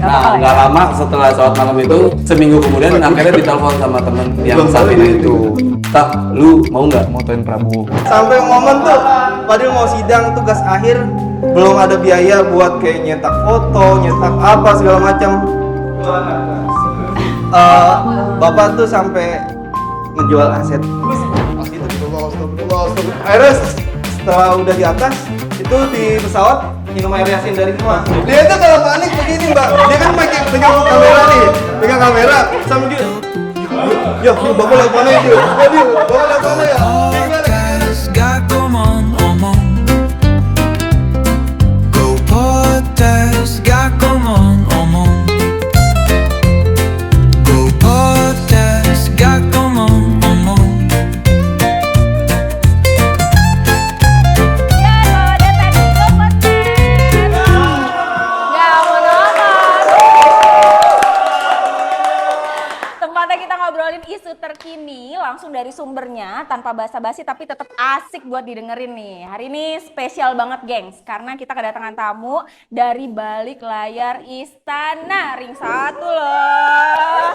Nah, nggak lama setelah sholat malam itu, seminggu kemudian akhirnya ditelepon sama temen yang Safina itu. Tak, lu mau nggak motoin Prabowo? Sampai momen tuh, padahal mau sidang tugas akhir, belum ada biaya buat kayak nyetak foto, nyetak apa segala macam. Bapak tuh sampai ngejual aset. Akhirnya setelah udah di atas, itu di pesawat minum air yasin dari semua. Dia tuh kalau panik begini mbak, dia kan pegang kamera nih, pegang kamera sambil dia. Ya, bapak lihat mana itu? Waduh, bapak lihat mana ya? Gak ngomong omong, go potes, gak ngomong omong, go potes, gak ngomong omong. Tempatnya kita ngobrolin isu terkini langsung dari sumbernya tanpa basa-basi tapi tetap asik buat didengerin nih. Hari ini spesial banget gengs karena kita kedatangan tamu dari balik layar Istana Ring 1 loh.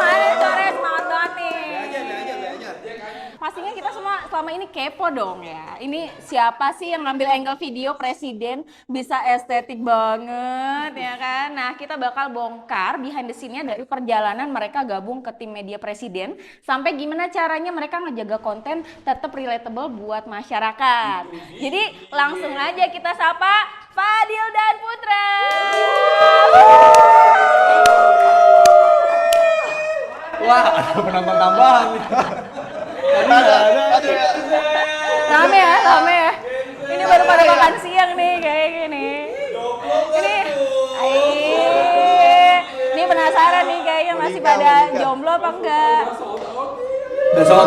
Mana sore semangat banget nih. Pastinya kita semua selama ini kepo dong ya. Ini siapa sih yang ngambil angle video presiden bisa estetik banget ya kan. Nah kita bakal bongkar behind the scene-nya dari perjalanan mereka gabung ke tim media presiden. Sampai gimana caranya mereka ngejaga konten tetap relatable buat masyarakat. Jadi langsung aja kita sapa Fadil dan Putra. Wah, ada penonton tambahan nih. Rame ya. Ini baru pada makan siang nih kayak gini. Ini penasaran nih kayaknya masih pada jomblo apa enggak? Udah sholat.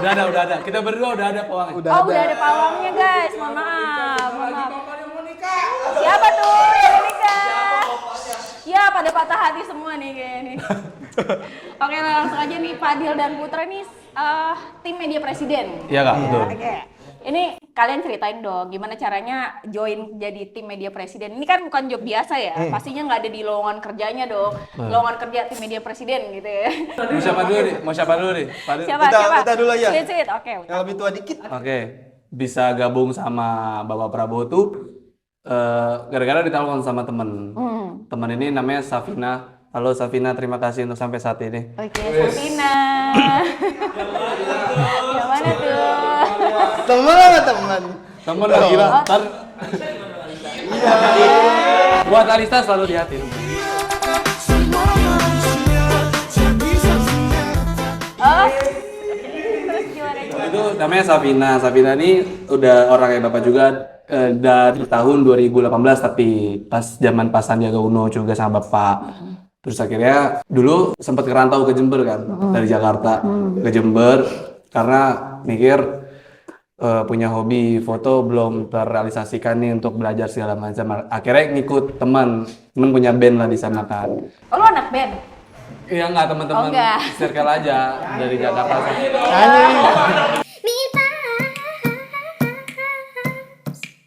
Udah ada. Kita berdua udah ada pawangnya. Udah ada pawangnya guys. Mohon maaf. Siapa tuh yang nikah? Ya pada patah hati semua nih kayaknya nih. Oke langsung aja nih Fadil dan Putra nih tim media presiden. Iya kak, betul. Oke. Ini kalian ceritain dong gimana caranya join jadi tim media presiden. Ini kan bukan job biasa ya. Pastinya nggak ada di lowongan kerjanya dong. Lowongan kerja tim media presiden gitu ya. Mau siapa dulu nih? Fadil? Siapa? Kita dulu aja. Sweet. Oke. Yang lebih tua dikit. Oke, bisa gabung sama Bapak Prabowo tuh gara-gara ditelepon sama temen. Temen ini namanya Safina. Halo Safina, terima kasih untuk sampai saat ini. Oke, Safina. Yang mana tuh? Teman. Temen lah gila. Ntar buat Alista selalu di hati. Oh. Terus gimana? Itu namanya Safina. Safina ini udah orang yang Bapak juga dari tahun 2018 tapi pas zaman Sandiaga Uno juga sama Bapak. Terus akhirnya dulu sempat kerantau ke Jember kan, dari Jakarta ke Jember karena mikir punya hobi foto belum terrealisasikan nih untuk belajar segala macam. Akhirnya ngikut teman punya band lah di sana kan. Oh, lu anak band? Iya enggak teman-teman, circle aja dari Jakarta.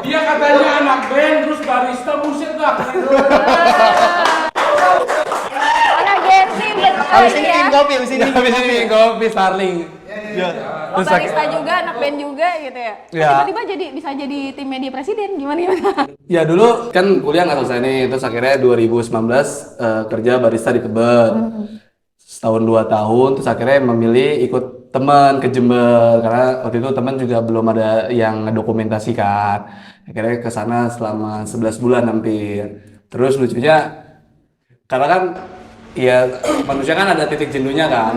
Dia katanya anak band terus barista buset dah. Anak Gensi Habis ini bikin kopi, habis ini Habis kopi Starling. Oh, barista juga, anak band juga gitu ya? Ya. Tiba-tiba bisa jadi tim media presiden, gimana? Ya dulu kan kuliah nggak selesai nih, terus akhirnya 2019 kerja barista di Tebet. Setahun 2 tahun, terus akhirnya memilih ikut teman ke Jember karena waktu itu teman juga belum ada yang ngedokumentasikan. Akhirnya ke sana selama 11 bulan hampir. Terus lucunya karena kan ya manusia kan ada titik jenuhnya kan.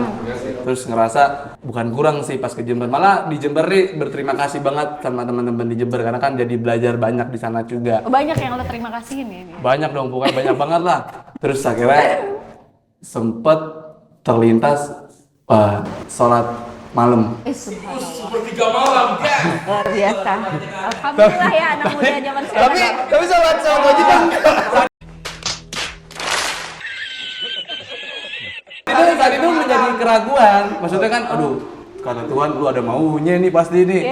Terus ngerasa bukan kurang sih pas ke Jember. Malah di Jember nih berterima kasih banget sama teman-teman di Jember karena kan jadi belajar banyak di sana juga. Banyak yang lo terima kasihin ya? Banyak dong, pokoknya banyak banget lah. Terus akhirnya sempet terlintas sholat malam. Subhanallah. Sepertiga malam. Luar biasa. Alhamdulillah ya anak muda zaman sekarang. tapi sholat wajib kan? Saat itu menjadi keraguan. Maksudnya kan, aduh, kata Tuhan lu ada maunya nih pasti nih.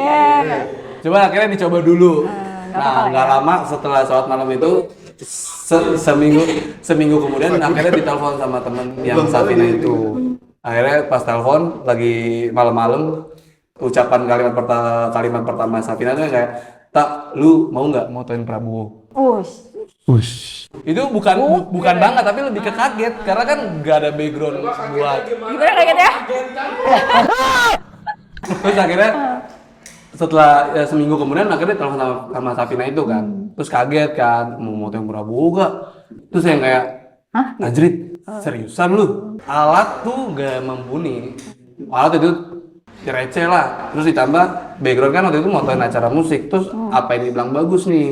Coba akhirnya dicoba dulu. Nah, nggak lama setelah sholat malam itu seminggu kemudian akhirnya ditelepon sama temen yang Safina itu. Akhirnya pas telepon lagi malam-malam, ucapan kalimat pertama Safina tuh kayak, "Tak, lu mau nggak motoin Prabowo?" Itu bukan banget, tapi lebih ke kaget karena kan nggak ada background buat. Gimana kaget ya? Terus akhirnya setelah seminggu kemudian akhirnya telepon sama Safina itu kan. Terus kaget kan, mau motoin Prabowo gak? Terus yang kayak, Najrit, seriusan lu? Alat tuh gak mumpuni. Alat itu receh lah. Terus ditambah background kan waktu itu motoin acara musik. Terus apa yang dibilang bagus nih?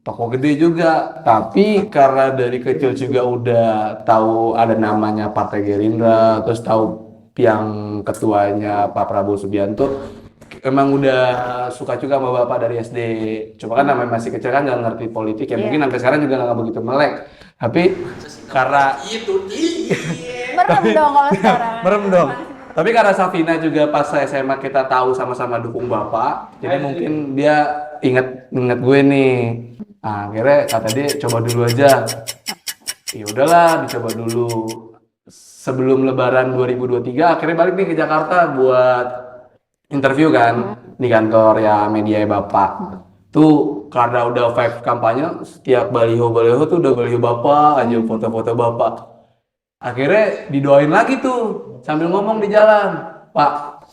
Toko gede juga. Tapi karena dari kecil juga udah tahu ada namanya Partai Gerindra, terus tahu yang ketuanya Pak Prabowo Subianto, emang udah suka juga sama bapak dari SD. Cuma kan namanya masih kecil kan nggak ngerti politik ya. Mungkin sampai sekarang juga nggak begitu melek. Tapi karena Merem dong kalau sekarang. merem dong. Tapi karena Safina juga pas SMA kita tahu sama-sama dukung bapak, jadi mungkin dia inget gue nih. Nah, akhirnya kata dia coba dulu aja. Ya udahlah, dicoba dulu. Sebelum Lebaran 2023 akhirnya balik nih ke Jakarta buat interview kan di kantor ya media Bapak. Tuh karena udah vibe kampanye, setiap baliho tuh udah baliho Bapak aja, foto-foto Bapak. Akhirnya didoain lagi tuh sambil ngomong di jalan, "Pak,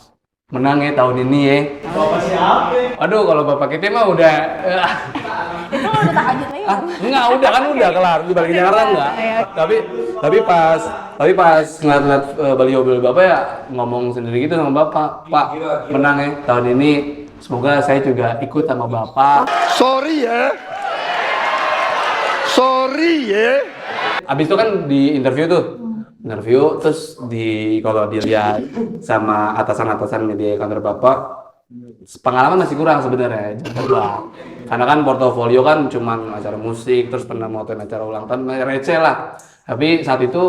menang ya tahun ini ya." Bapak siapa? Aduh, kalau Bapak kita mah udah Itu lo udah tahajud lagi. enggak, udah kelar di balik Jakarta enggak. Tapi pas ngeliat baliho Bapak ya ngomong sendiri gitu sama Bapak, "Pak, menang ya tahun ini. Semoga saya juga ikut sama Bapak." Sorry ya. Abis itu kan di interview terus kalau dilihat sama atasan-atasan media kantor Bapak, pengalaman masih kurang sebenarnya, jangan terbang. Karena kan portofolio kan cuman acara musik, terus pernah motoin acara ulang tahun, receh lah. Tapi saat itu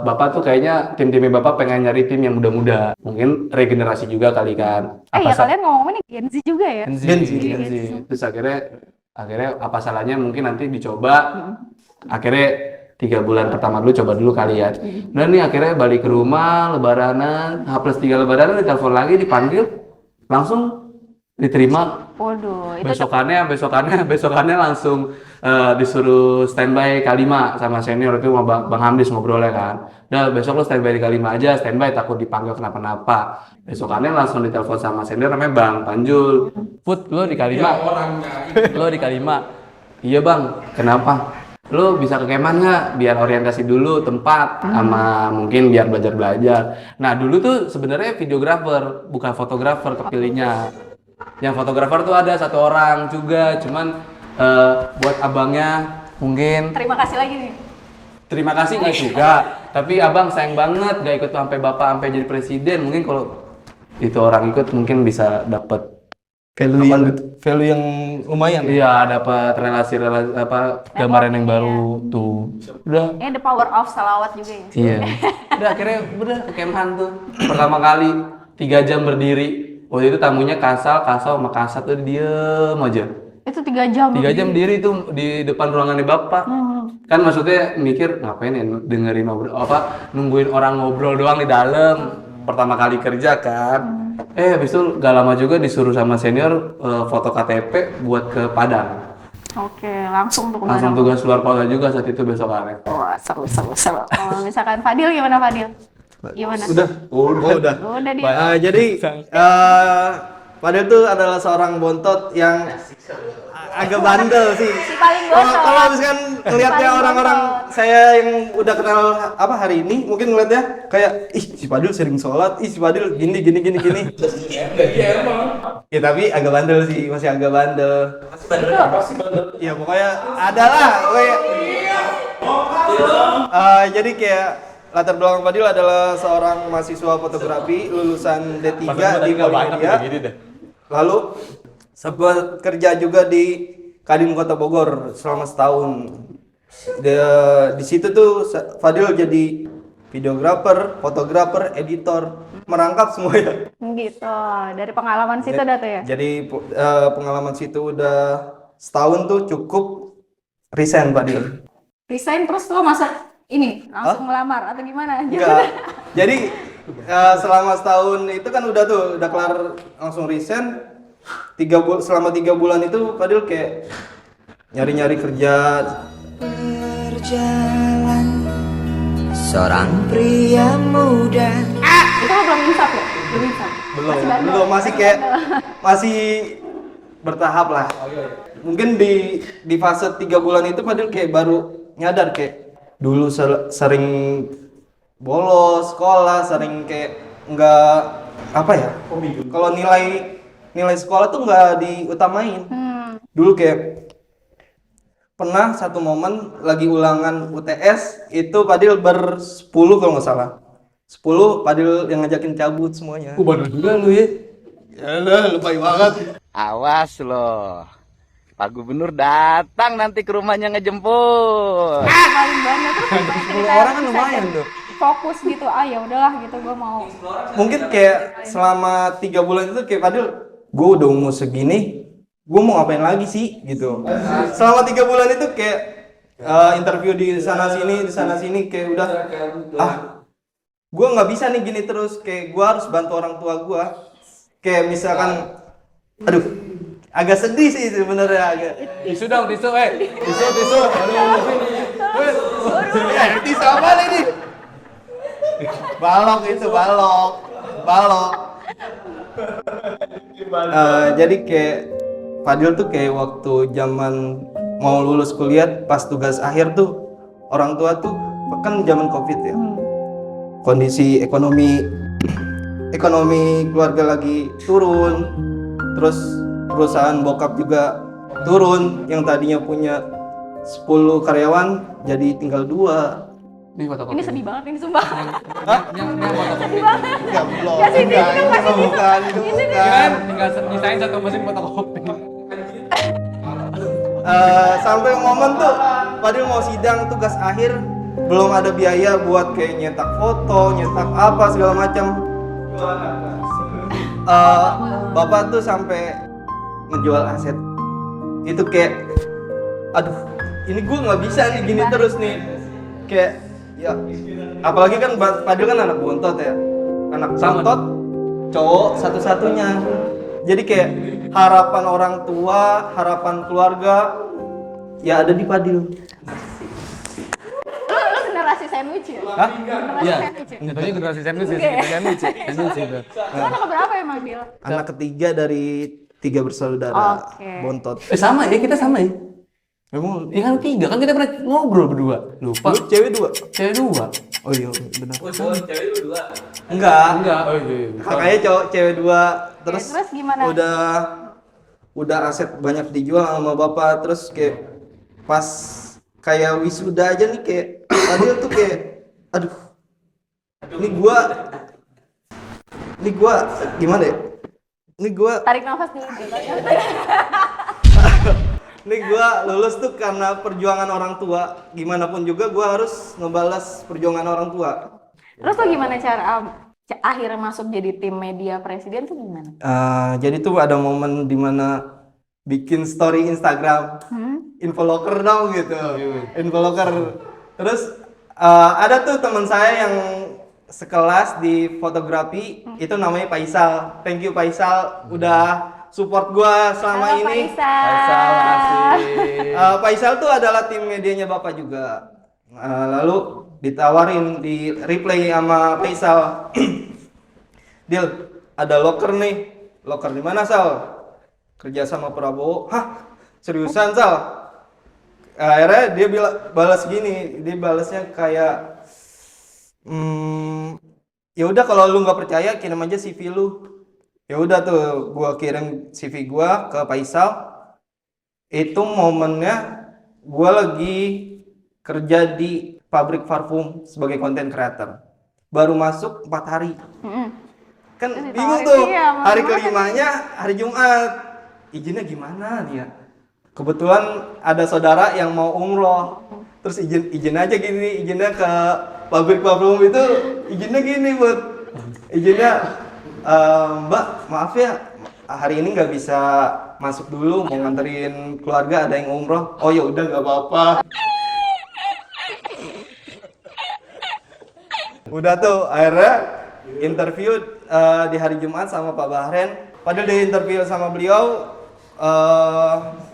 Bapak tuh kayaknya tim-timnya Bapak pengen nyari tim yang muda-muda. Mungkin regenerasi juga kali kan. Ya kalian ngomongnya Gen Z juga ya? Gen Z. Terus akhirnya apa salahnya mungkin nanti dicoba. Akhirnya 3 bulan pertama dulu coba dulu kali ya. Dan nih akhirnya balik ke rumah, lebaranan, H+3 lebaranan, ditelepon lagi, dipanggil, langsung diterima. Waduh, itu Besokannya langsung disuruh standby K5 sama senior itu sama Bang Hamdis ngobrolnya kan. Udah besok lo standby di K5 aja, standby takut dipanggil kenapa-napa. Besokannya langsung ditelepon sama senior namanya Bang Panjul. "Put, lo di K5? Lo di K5? Iya Bang, kenapa? Lo bisa ke Keman nggak? Biar orientasi dulu tempat, sama mungkin biar belajar-belajar." Nah dulu tuh sebenarnya videografer, bukan fotografer kepilihnya. Yang fotografer tuh ada 1 orang juga, cuman buat abangnya mungkin terima kasih lagi nih. terima kasih nggak juga, tapi abang sayang banget gak ikut sampai bapak sampai jadi presiden. Mungkin kalau itu orang ikut mungkin bisa dapat Value yang lumayan. iya, dapat relasi gambaran yang baru tuh. Udah. The power of salawat juga ya. Iya. Udah akhirnya ke Kemhan tuh. Pertama kali 3 jam berdiri. Waktu itu tamunya Kasal sama Kasat tuh diem aja. Itu 3 jam. 3 jam diri tuh di depan ruangannya Bapak. Kan maksudnya mikir ngapain ya dengerin nungguin orang ngobrol doang di dalam. Pertama kali kerja kan. Habis itu gak lama juga disuruh sama senior foto KTP buat ke Padang. Oke, langsung tuh Langsung tugas luar kota juga saat itu besokannya. Wah, seru. Kalau misalkan Fadil gimana Fadil? Gimana? Udah. Udah dia. Jadi Fadil tuh adalah seorang bontot yang agak bandel sih. Si paling bosot. Kalau misalkan ngelihatnya paling orang-orang bosot. saya yang udah kenal hari ini, mungkin ngelihatnya kayak, ih si Fadil sering sholat, ih si Fadil gini. Iya emang. Ya tapi agak bandel sih, masih agak bandel. Apa sih bandel? Ya pokoknya adalah. Jadi kayak latar belakang Fadil adalah seorang mahasiswa fotografi lulusan D3 di Polimedia. Lalu sempat kerja juga di Kadin Kota Bogor selama setahun. Di situ tuh Fadil jadi videografer, fotografer, editor, merangkap semuanya. Gitu. Dari pengalaman situ dah tuh ya. Jadi pengalaman situ udah setahun tuh cukup resign Fadil. Resign terus lo masuk ini langsung melamar atau gimana? Enggak. Jadi selama setahun itu kan udah kelar langsung resign. Selama 3 bulan itu Fadil kayak nyari-nyari kerja. Berjalan seorang pria muda. Itu lo belum insaf ya? Belum insaf. Belum masih bertahap lah. Mungkin di fase 3 bulan itu Fadil kayak baru nyadar kayak dulu sering bolos sekolah, sering kayak nggak apa ya? Kalau nilai sekolah tuh nggak diutamain. Dulu kayak pernah satu momen lagi ulangan UTS itu Fadil 10 kalau nggak salah. 10 Fadil yang ngajakin cabut semuanya. Bener juga lu ya. Yalah, lupa banget. Awas loh, Pak Gubernur datang nanti ke rumahnya ngejemput. Paling banyak terus 10 orang kan lumayan tuh. fokus gitu, ya udahlah gitu gue mau. Mungkin kayak selama 3 bulan itu kayak Fadil, gue udah umur segini, gue mau ngapain lagi sih gitu. Selama 3 bulan itu kayak interview di sana sini kayak udah gue nggak bisa nih gini terus, kayak gue harus bantu orang tua gue. Kayak misalkan, aduh, agak sedih sih sebenarnya agak. Tisu dong, tisu. Tisu. Tisu apa ini? Balok. Jadi kayak Fadil tuh kayak waktu zaman mau lulus kuliah pas tugas akhir tuh orang tua tuh kan zaman Covid ya. Kondisi ekonomi keluarga lagi turun, terus perusahaan bokap juga turun, yang tadinya punya 10 karyawan jadi tinggal 2. Ini fotokopi. Ini sedih banget ini sumpah. Yang fotokopi. Sedih banget. Enggak, belum. Ya sini, Enggak, ini itu masih bukan, itu bukan. Kan tinggal nyisain 1 mesin fotokopi. Sampai momen tuh Fadil mau sidang tugas akhir, belum ada biaya buat kayak nyetak foto, nyetak apa segala macam. Bapak tuh sampai ngejual aset. Itu kayak, aduh, ini gue nggak bisa nih gini terus nih. Kayak, ya, apalagi kan Fadil kan anak bontot ya, anak bontot, cowok satu-satunya. Jadi kayak harapan orang tua, harapan keluarga, ya ada di Fadil. Lu generasi sandwich ya? Hah? Generasi Iya. sandwich ya? Jatuhnya generasi sandwich sih. Oke. Sandwich itu. Lu anak keberapa emang, Bil? Anak ketiga dari 3 bersaudara, Oke. bontot. Sama ya, kita sama ya. Emang Ya kan 3, kan kita pernah ngobrol berdua. Lupa. lu cewek 2? Cewek 2. Oh iya, benar. Enggak. Enggak. Oh iya. Kakaknya cewek 2, terus terus gimana? udah aset banyak dijual sama bapak, terus kayak pas kayak wisuda aja nih kayak Fadil tuh kayak aduh. Ini gua gimana ya? Ini gua Tarik nafas dulu gitu. Nih gue lulus tuh karena perjuangan orang tua. Gimana pun juga gue harus ngebalas perjuangan orang tua. Terus lo gimana cara akhirnya masuk jadi tim media presiden tuh gimana? Jadi tuh ada momen dimana bikin story Instagram, infoloker dong gitu, infoloker. Terus ada tuh teman saya yang sekelas di fotografi, itu namanya Faisal. Thank you Faisal, udah support gua selama Halo, ini. Faisal. Faisal tuh adalah tim medianya bapak juga. Lalu ditawarin di replay sama Faisal. Deal, ada locker nih. Locker di mana Sal? Kerja sama Prabowo. Hah? Seriusan Sal? Akhirnya dia balas gini. Dia balasnya kayak, ya udah kalau lu nggak percaya kirim aja CV lu. Ya udah tuh, gua kirim CV gua ke Faisal. Itu momennya gua lagi kerja di pabrik parfum sebagai content creator. Baru masuk 4 hari. Kan bingung tuh. iya, Hari mana-mana kelimanya hari Jumat. Izinnya gimana nih ya? Kebetulan ada saudara yang mau umroh. Terus izin aja gini, izinnya ke pabrik parfum itu izinnya gini buat izinnya Mbak, maaf ya, hari ini nggak bisa masuk dulu mau nganterin keluarga, ada yang umroh. Oh ya udah nggak apa-apa. Udah tuh akhirnya interview di hari Jumat sama Pak Bahren. Padahal di interview sama beliau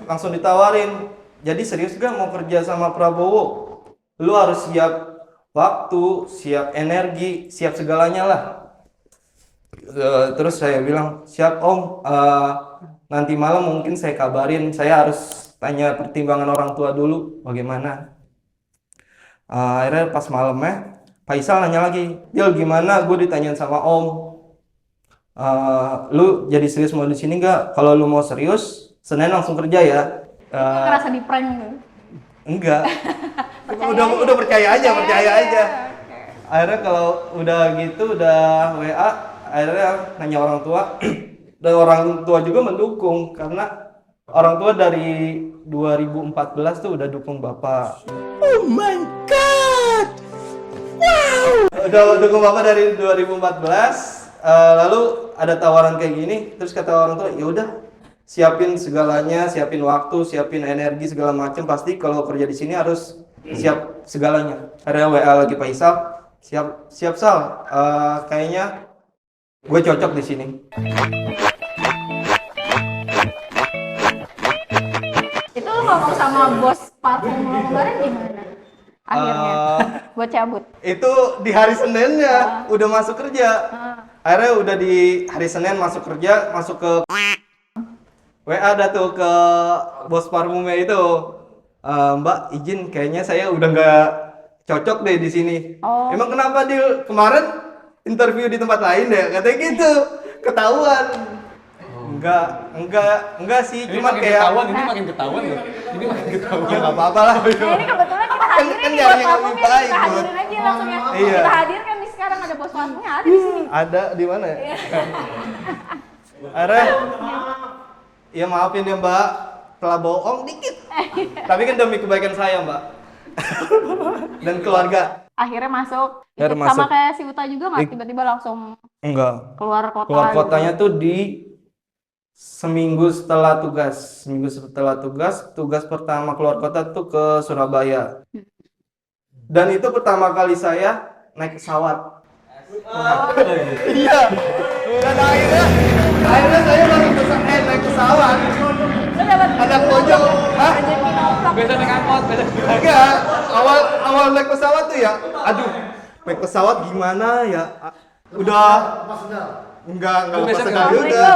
langsung ditawarin. Jadi serius gak mau kerja sama Prabowo? Lu harus siap waktu, siap energi, siap segalanya lah. Terus saya bilang, siap Om, nanti malam mungkin saya kabarin, saya harus tanya pertimbangan orang tua dulu, bagaimana. Akhirnya pas malamnya, Faisal nanya lagi, Jel gimana, gue ditanyain sama Om, lu jadi serius mau di sini nggak? Kalau lu mau serius, Senin langsung kerja ya. Ngerasa di prank tuh. Enggak. udah percaya aja. Akhirnya kalau udah gitu udah WA, akhirnya nanya orang tua. Dan orang tua juga mendukung karena orang tua dari 2014 tuh udah dukung Bapak. Oh my god. Wow. Udah dukung Bapak dari 2014. Lalu ada tawaran kayak gini, terus kata orang tua, ya udah siapin segalanya, siapin waktu, siapin energi segala macam. Pasti kalau kerja di sini harus siap segalanya. Ada WA lagi Faisal, siap Sal. Kayaknya gue cocok di sini. Itu lu ngomong sama bos parfum lo kemarin gimana? Akhirnya buat cabut. Itu di hari Seninnya udah masuk kerja. Akhirnya udah di hari Senin masuk kerja, masuk ke WA ada tuh ke bos parfumnya itu. Mbak izin kayaknya saya udah nggak cocok deh di sini. Oh. Emang kenapa Dil? Kemarin interview di tempat lain deh, katanya gitu. Ketahuan. Enggak sih, Ini cuma makin kayak ketahuan, ini makin ketahuan ya. Ini makin ketahuan. ya nggak apa-apa lah. Nah, ini kebetulan kita hadirin kan nih nyari bos yang lebih parfumnya, baik, kita Bud. hadirin aja langsung ya. Iya. Kita hadirkan nih sekarang ada bos parfumnya ada di sini. Ada di mana ya? Akhirnya, ya maafin ya Mbak, telah bohong dikit. Tapi kan demi kebaikan saya Mbak. Dan keluarga. Akhirnya masuk. Akhirnya Ikut sama masuk. kayak si Uta juga nggak tiba-tiba langsung Enggak. keluar kota. Keluar gitu? kotanya tuh di seminggu setelah tugas. Seminggu setelah tugas pertama keluar kota tuh ke Surabaya. Dan itu pertama kali saya naik pesawat. Iya. Dan akhirnya saya baru naik pesawat. Lu dapat Ada pojok. Hah? rezeki nongkrong. Biasa naik angkot, biasa. Enggak. Awal naik pesawat tuh ya. Aduh. Naik pesawat gimana ya? Udah. Enggak Lu lepas biasa sekali nggak? udah.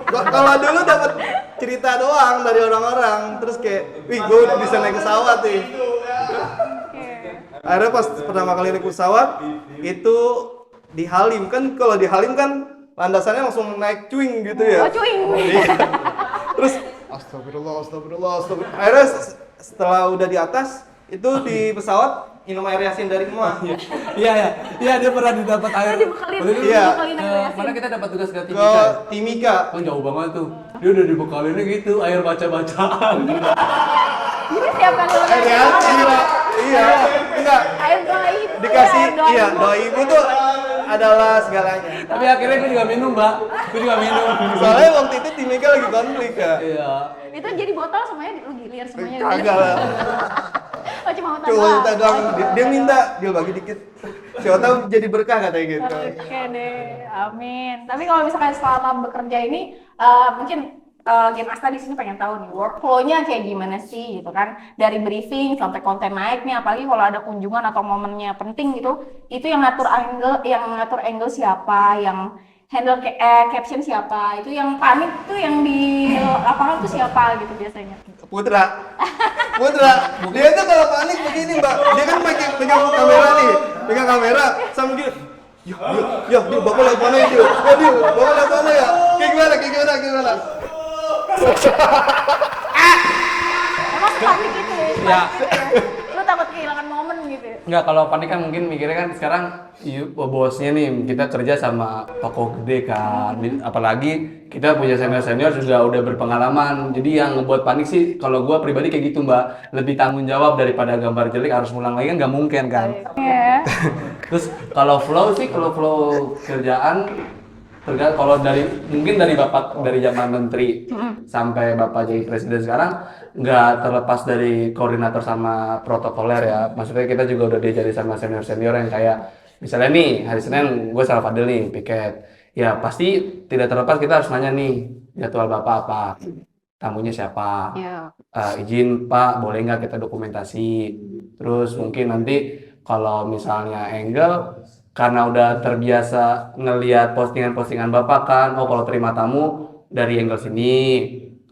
Kalau dulu dapat cerita doang dari orang-orang, terus kayak, wih gue udah bisa naik pesawat nih. Akhirnya pas pertama kali naik pesawat itu di Halim kan, kalau di Halim kan landasannya langsung naik cuing gitu ya. Oh cuing. Iya. Terus astagfirullah. Akhirnya setelah udah di atas itu di pesawat minum air yasin dari rumah. Iya dia pernah didapat air. Dibekalin. Waktu itu Iya. Dibekalin air yasin. Mana kita dapat tugas ke Ke Timika. Timika. Kan jauh banget tuh. Dia udah dibekalinnya gitu, air baca-bacaan. Jadi siapkan dulu Air yasin lah. Iya. Enggak. air doa ibu. Dikasih air doa iya ibu. doa ibu tuh adalah segalanya. Tapi akhirnya gue juga minum, Mbak. Gue juga minum. Soalnya waktu itu Timika lagi konflik ya. Iya. Itu jadi botol semuanya lu gilir semuanya. Kagak lah. Oh cuma utang Cuma doang. minta doang. Dia minta, dia bagi dikit. Siapa tahu jadi berkah katanya gitu. Oke deh, amin. Tapi kalau misalkan selama bekerja ini, mungkin Gen Asta di sini pengen tahu nih workflow-nya kayak gimana sih gitu kan? Dari briefing sampai konten naik nih, apalagi kalau ada kunjungan atau momennya penting gitu, itu yang ngatur angle siapa, yang handle caption siapa, itu yang panik tuh yang di lapangan tuh siapa gitu biasanya. Putra. Dia tuh kalau panik begini Mbak. Dia kan pegang kamera nih, pegang kamera sama gini. Ya, dia bapak lihat mana itu? Ya, dia bapak lihat mana ya? Kayak gimana? Emang panik gitu Ya. Lu takut kehilangan momen gitu ya? Enggak, kalau panik kan mungkin mikirnya kan sekarang bosnya nih, kita kerja sama toko gede kan. Apalagi kita punya senior juga udah berpengalaman. Jadi yang ngebuat panik sih kalau gua pribadi kayak gitu, Mbak. Lebih tanggung jawab daripada gambar jelek harus ngulang lagi kan nggak mungkin kan. Iya. Terus kalau flow kerjaan Kalau mungkin dari bapak dari zaman menteri sampai bapak jadi presiden sekarang nggak terlepas dari koordinator sama protokoler ya. Maksudnya kita juga udah diajari sama senior yang kayak misalnya nih hari Senin gue sama Fadil nih piket. Ya pasti tidak terlepas kita harus nanya nih jadwal bapak apa, tamunya siapa, Iya. izin Pak boleh nggak kita dokumentasi. Terus mungkin nanti kalau misalnya angle karena udah terbiasa ngelihat postingan-postingan bapak kan, oh kalau terima tamu dari angle sini,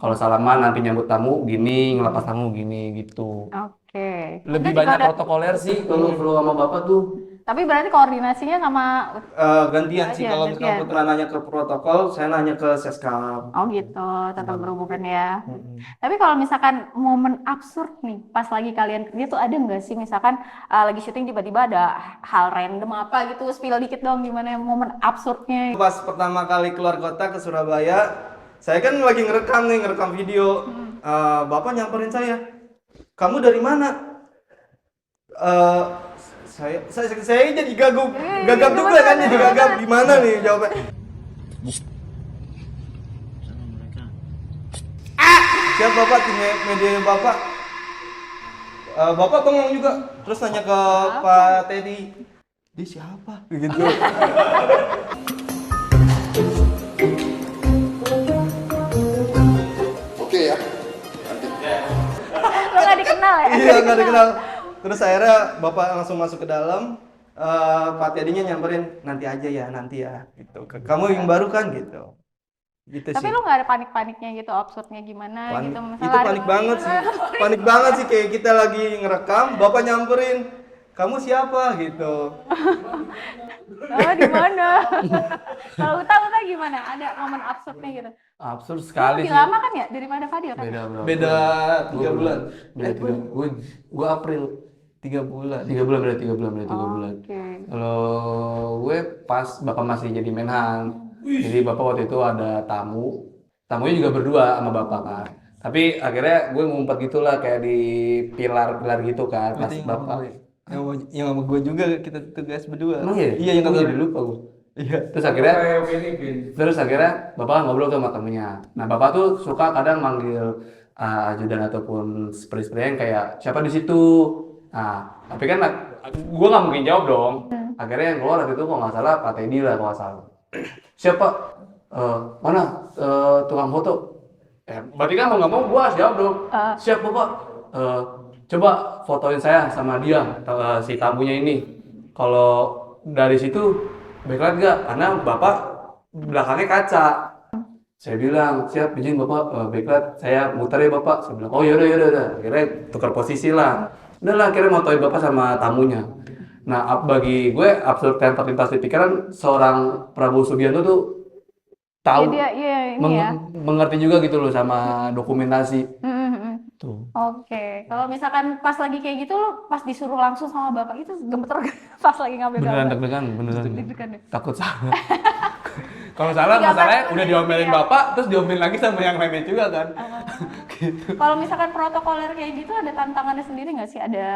kalau salaman nanti nyambut tamu gini, ngelepas tamu gini gitu. Oke. Lebih Kita juga banyak ada- protokoler sih kalau flow sama bapak tuh. Tapi berarti koordinasinya sama Gantian sih, Iya, kalau gantian. misalkan pernah nanya ke protokol, saya nanya ke Seskap. oh gitu, tetap berhubungan ya. Tapi kalau misalkan momen absurd nih, pas lagi kalian kerja tuh ada nggak sih misalkan lagi syuting tiba-tiba ada hal random apa gitu, spill dikit dong gimana momen absurdnya. Pas pertama kali keluar kota ke Surabaya, saya kan lagi ngerekam video. Bapak nyamperin saya, kamu dari mana? Saya jadi gagap juga kan, jadi gagap gimana nih jawabnya? Siap bapak, tim media bapak. Bapak bengong juga, terus nanya ke Pak Teddy, dia siapa? Gitu. Lo nggak dikenal ya? Iya nggak dikenal. Terus akhirnya bapak langsung masuk ke dalam. Pak Teddy-nya nyamperin, nanti aja ya, nanti ya. Gitu. Kamu yang baru kan gitu. Gitu Tapi sih. lo nggak ada panik-paniknya gitu, absurdnya gimana gitu? Itu panik banget sih. Panik banget sih kayak kita lagi ngerekam, bapak nyamperin, kamu siapa gitu. Oh di mana? Kalau Uta gimana? Ada momen absurdnya gitu? Absurd Lo sekali lebih sih. lama kan ya daripada Fadil kan? Beda bro. Beda 3 bulan. Gue April 3 bulan. 3 bulan beda 3 bulan beda 3 bulan. Oke. Kalau gue pas bapak masih jadi menhan. Jadi bapak waktu itu ada tamu. Tamunya juga berdua sama bapak kan. Tapi akhirnya gue ngumpet gitulah kayak di pilar-pilar gitu kan pas bapak. Yang sama gue juga kita tugas berdua. Emang iya? Iya yang Gue kata jadi lupa gue. Iya. Terus akhirnya bapak ngobrol sama temennya. Nah bapak tuh suka kadang manggil ajudan ataupun seperti yang kayak siapa di situ. Nah tapi kan gue nggak mungkin jawab dong. Akhirnya yang keluar waktu itu kok nggak salah Pak Teddy lah kalau nggak salah. Siapa? Mana tukang foto? Berarti kan mau nggak mau gue harus jawab dong. Siap bapak. Coba fotoin saya sama dia si tamunya ini. Kalau dari situ backlight nggak? Karena bapak belakangnya kaca. Saya bilang siap izin bapak backlight saya muter ya bapak. Saya bilang oh yaudah. Akhirnya tukar posisi lah. Udahlah akhirnya motoin bapak sama tamunya. Nah bagi gue absurd yang terlintas di pikiran seorang Prabowo Subianto tuh tahu Iya ini ya. mengerti juga gitu loh sama dokumentasi. Tuh. Oke, kalau misalkan pas lagi kayak gitu lo pas disuruh langsung sama bapak itu gemeter gak? Pas lagi ngambil Beneran gambar? deg-degan, beneran. Deg-degan ya? Takut salah. Kalau salah Tiga masalahnya belas udah menit, diomelin iya. bapak, terus diomelin lagi sama yang lainnya juga kan. Kalau misalkan protokoler kayak gitu ada tantangannya sendiri nggak sih? Ada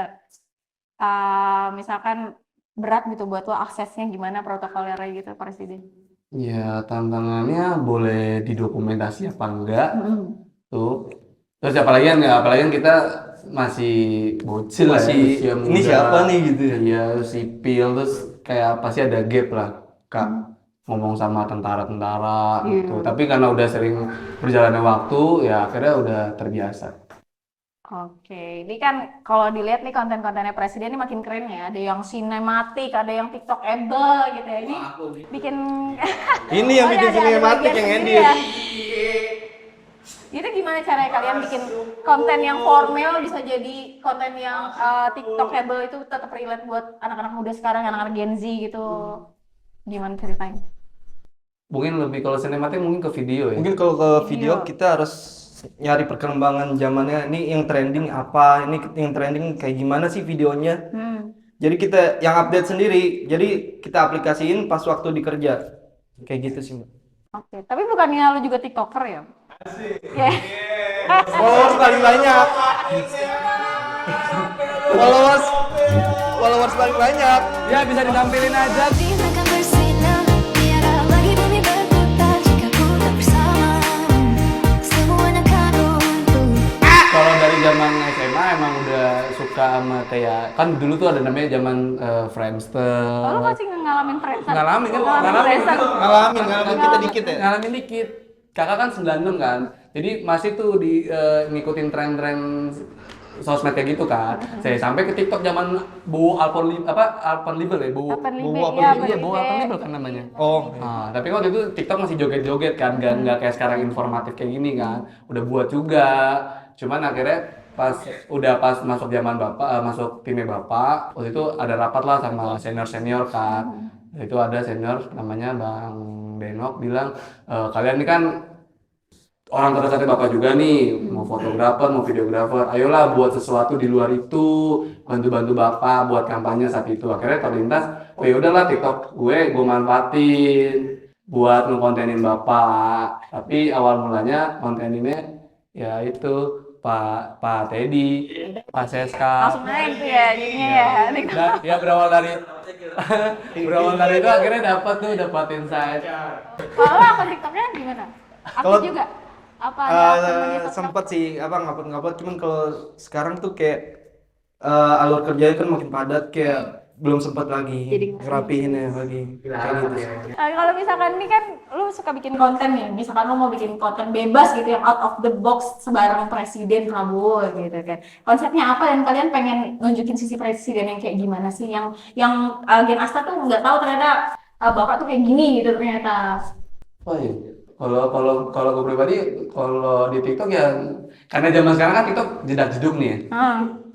misalkan berat gitu buat lo aksesnya gimana protokolernya gitu presiden? Ya tantangannya boleh didokumentasi apa enggak tuh. Terus apalagi kan kita masih bocil lah ya, Masih, usia ini muda. siapa nih gitu ya? Iya sipil terus kayak pasti ada gap lah kak ngomong sama tentara-tentara gitu. Tapi karena udah sering berjalannya waktu ya akhirnya udah terbiasa. Oke, ini kan kalau dilihat nih konten-kontennya presiden ini makin keren ya. Ada yang sinematik, ada yang TikTokable gitu ya. Ini bikin Ini yang Oh, bikin ada sinematik bagian yang sendiri edit. ya? Itu gimana caranya kalian bikin konten yang formal bisa jadi konten yang TikTokable itu tetap relate buat anak-anak muda sekarang, anak-anak Gen Z gitu. Gimana ceritanya? Mungkin lebih kalau sinematik mungkin ke video ya. Mungkin kalau ke video kita harus nyari perkembangan zamannya. Ini yang trending apa? Ini yang trending kayak gimana sih videonya? Jadi kita yang update sendiri. Jadi kita aplikasiin pas waktu dikerja. Kayak gitu sih, Mbak. Oke, tapi bukannya lu juga TikToker ya? Asik. Followers paling banyak. Followers paling banyak. Ya bisa ditampilin aja. Dime que me sina, mira, lagi bumi bebe. zaman SMA emang udah suka sama kayak kan dulu tuh ada namanya zaman Friendster. Oh, lu masih ngalamin Friendster? Ngalamin kan? Friendster. Ngalamin kita dikit ya. Ngalamin dikit. Kakak kan 96 kan. Jadi masih tuh di ngikutin tren-tren sosmed kayak gitu kan. Saya sampai ke TikTok zaman Bowo Alpenliebel ya, Bowo Iya, Bowo Alpenliebel kan namanya. Oh. Nah, tapi waktu itu TikTok masih joget-joget kan, nggak kayak sekarang informatif kayak gini kan. Udah buat juga. Cuman akhirnya pas masuk zaman bapak, masuk timnya bapak, waktu itu ada rapat lah sama senior kan. Itu ada senior namanya Bang Benok bilang, kalian ini kan orang terdekatnya bapak juga nih, mau fotografer, mau videografer, ayolah buat sesuatu di luar itu, bantu-bantu bapak buat kampanye saat itu. Akhirnya terlintas, oh ya udahlah TikTok gue manfaatin buat ngekontenin bapak. Tapi awal mulanya konteninnya ya itu Pak Teddy, Pak Seska. Langsung naik tuh ya jadinya ya. Dan ya berawal dari itu akhirnya dapat insight. Kalau akun TikToknya gimana? Kalau- Aktif juga? Apa ada akun media sosial? Sempet sih ngupload cuman kalau sekarang tuh kayak alur kerjanya kan makin padat kayak belum sempat lagi Jadi ngerapihin ya lagi kayak gitu sih. Kalau misalkan ini kan lu suka bikin konten ya, misalkan lu mau bikin konten bebas gitu yang out of the box sebarang Presiden Prabowo gitu kan. Konsepnya apa dan kalian pengen nunjukin sisi presiden yang kayak gimana sih yang Gen Asta tuh nggak tahu ternyata bapak tuh kayak gini gitu ternyata. Oh iya. Kalau gue pribadi, kalau di TikTok ya karena zaman sekarang kan TikTok jedak-jeduk nih ya.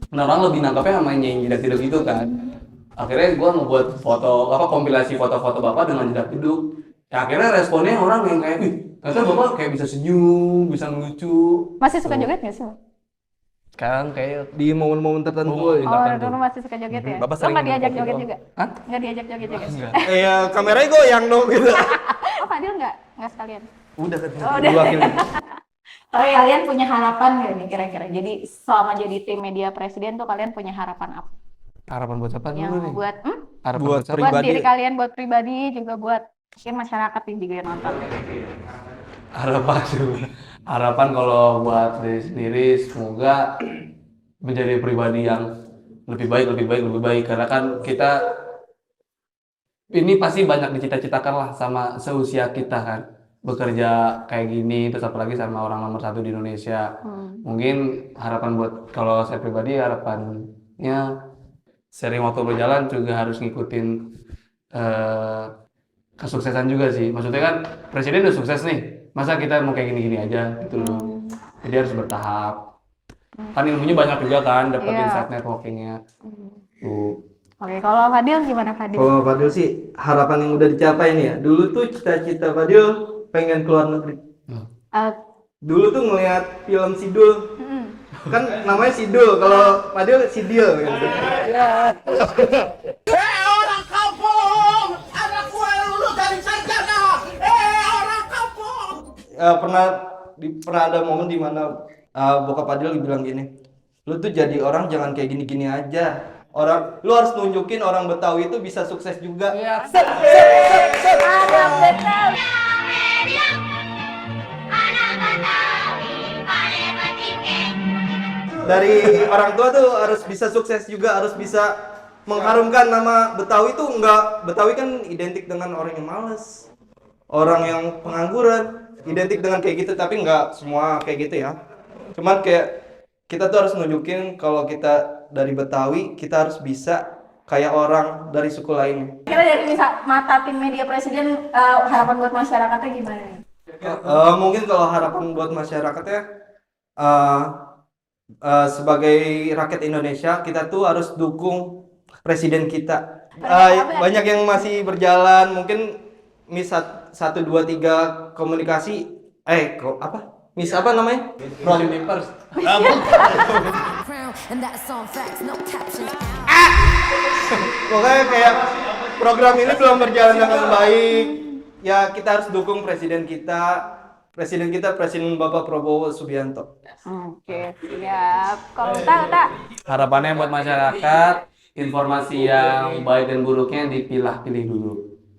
Nah, orang lebih nangkapnya sama yang jedak-jeduk gitu kan. Akhirnya gue ngebuat kompilasi foto-foto bapak dengan jedak-jeduk. Ya, akhirnya responnya orang yang kayak, wih, ternyata bapak kayak bisa senyum, bisa ngelucu. Masih suka joget nggak sih? Sekarang kayak Di momen-momen tertentu ya. Oh, dulu masih suka joget ya? Bapak Lo sering nggak diajak foto joget doang. juga? Hah? Nggak diajak joget juga? Ya kameranya goyang dong gitu. Oh, Fadil nggak sekalian? Udah kan. Oh, udah. Diwakilin. Tapi kalian punya harapan nggak nih kira-kira? Jadi selama jadi tim media presiden tuh kalian punya harapan apa? harapan buat siapa Yang dulu nih? buat Harapan Buat siapa? buat pribadi. diri kalian, buat pribadi juga buat mungkin masyarakat yang juga yang nonton. Harapan kalau buat diri sendiri semoga menjadi pribadi yang lebih baik karena kan kita ini pasti banyak dicita-citakan lah sama seusia kita kan bekerja kayak gini terus apalagi sama orang nomor 1 di Indonesia. Mungkin harapan buat kalau saya pribadi harapannya sering waktu berjalan juga harus ngikutin kesuksesan juga sih. Maksudnya kan presiden udah sukses nih, masa kita mau kayak gini-gini aja gitu loh. Jadi harus bertahap. Kan ilmunya banyak juga kan, dapat Iya. insight networkingnya. Tuh. Oke, kalau Fadil gimana Fadil? Kalau Fadil sih harapan yang udah dicapai nih ya. Dulu tuh cita-cita Fadil pengen keluar negeri. Eh, Dulu tuh ngeliat film Sidul. Kan namanya Sidul, kalau Fadil Sidil gitu. Orang kampung, anak gue lulus dari sarjana. Orang kampung. Pernah ada momen di mana bokap Fadil bilang gini, lu tuh jadi orang jangan kayak gini-gini aja. Lu harus nunjukin orang Betawi itu bisa sukses juga. anak Betawi. Dari orang tua tuh harus bisa sukses juga, harus bisa mengharumkan nama Betawi tuh enggak. Betawi kan identik dengan orang yang malas, orang yang pengangguran, identik dengan kayak gitu, tapi enggak semua kayak gitu ya. Cuman kayak kita tuh harus nunjukin kalau kita dari Betawi, kita harus bisa kayak orang dari suku lainnya. Kira dari mata tim media presiden harapan buat masyarakatnya gimana nih? Mungkin kalau harapan buat masyarakatnya sebagai rakyat Indonesia kita tuh harus dukung presiden kita. Banyak yang masih berjalan, mungkin Miss 1, 2, 3 komunikasi Miss apa namanya? Universe. Pokoknya kayak program ini belum berjalan dengan baik. Ya kita harus dukung presiden kita. Presiden Bapak Prabowo Subianto. Oke, siap. Kalau tak. Harapannya buat masyarakat, informasi yang baik dan buruknya dipilah-pilih dulu.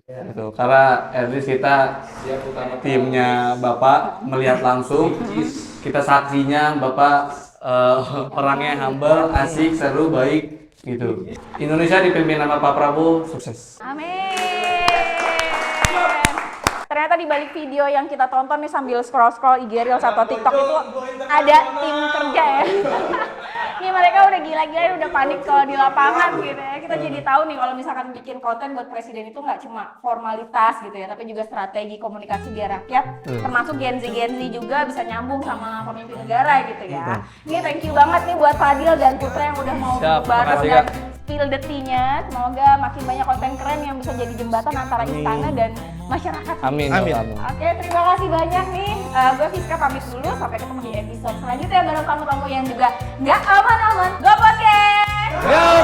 Gitu. Karena at least kita timnya Bapak melihat langsung, kita saksinya Bapak orangnya humble, asik, seru, baik gitu. Indonesia dipimpin sama Pak Prabowo, sukses. Amin. Ternyata di balik video yang kita tonton nih sambil scroll-scroll IG Reels atau TikTok itu ada tim kerja ya. Nih mereka udah gila-gila, udah panik kalau di lapangan gitu ya. Kita jadi tahu nih kalau misalkan bikin konten buat presiden itu nggak cuma formalitas gitu ya, tapi juga strategi komunikasi biar rakyat, termasuk Gen Z juga bisa nyambung sama pemimpin negara gitu ya. Ini thank you banget nih buat Fadil dan Putra yang udah mau Siap, bareng makasih, dan Kak. spill the tea-nya. Semoga makin banyak konten keren yang bisa jadi jembatan antara istana dan masyarakat. Amin. Amin. Oke, terima kasih banyak nih. Gue Fiska pamit dulu. Sampai ketemu di episode selanjutnya bareng tamu-tamu yang juga nggak aman-aman. Go Podcast! Yo!